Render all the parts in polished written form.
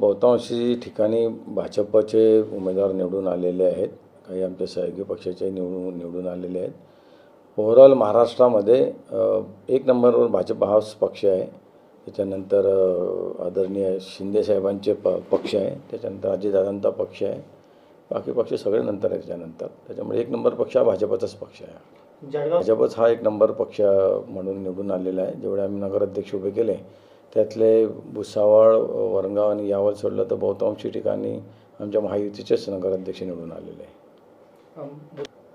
बहुतांशी ठिकाणी भाजपचे उमेदवार निवडून आलेले आहेत, काही आमच्या सहयोगी पक्षाचे निवडून आलेले आहेत. ओव्हरऑल महाराष्ट्रामध्ये एक नंबरवर भाजप हाच पक्ष आहे. त्याच्यानंतर आदरणीय शिंदे साहेबांचे पक्ष आहे, त्याच्यानंतर अजितदादांचा पक्ष आहे, बाकी पक्ष सगळे नंतर आहे त्याच्यानंतर. त्याच्यामुळे एक नंबर पक्ष हा भाजपचाच पक्ष आहे. भाजपच हा एक नंबर पक्ष म्हणून निवडून आलेला आहे. जेवढे आम्ही नगराध्यक्ष उभे केले त्यातले भुसावळ, वरणगाव आणि यावल सोडलं तर बहुतांशी ठिकाणी आमच्या महायुतीचेच नगराध्यक्ष निवडून आलेले आहे.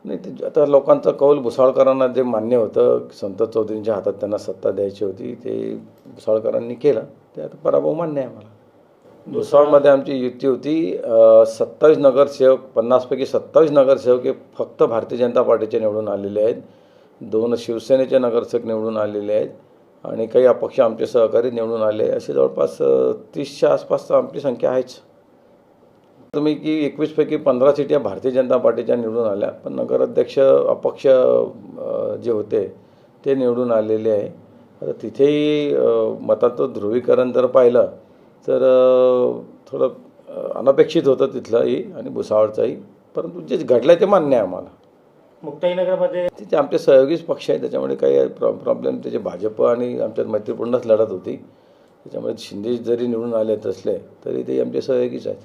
नाही, ते आता लोकांचा कौल भुसावळकरांना जे मान्य होतं, संतोष चौधरींच्या हातात त्यांना सत्ता द्यायची होती, ते भुसावळकरांनी केलं. ते आता पराभव मान्य आहे मला. भुसावळमध्ये आमची युती होती. 27 नगरसेवक, 50पैकी 27 नगरसेवक हे फक्त भारतीय जनता पार्टीचे निवडून आलेले आहेत. 2 शिवसेनेचे नगरसेवक निवडून आलेले आहेत आणि काही अपक्ष आमचे सहकारी निवडून आले. असे जवळपास 30च्या आसपास आमची संख्या आहेच. तुम्ही की 21पैकी 15 सीट या भारतीय जनता पार्टीच्या निवडून आल्या, पण नगराध्यक्ष अपक्ष जे होते ते निवडून आलेले आहे. आता तिथेही मताचं ध्रुवीकरण जर पाहिलं तर थोडं अनपेक्षित होतं तिथलंही आणि भुसावळचंही, परंतु जे घडलं ते मान्य आहे आम्हाला. मुक्ताईनगरमध्ये तिथे आमचे सहयोगीच पक्ष आहे, त्याच्यामुळे काही प्रॉब्लेम त्याचे भाजप आणि आमच्यात मैत्रीपूर्णच लढत होती. त्याच्यामुळे शिंदे जरी निवडून आले असले तरी ते आमचे सहयोगीच आहेत.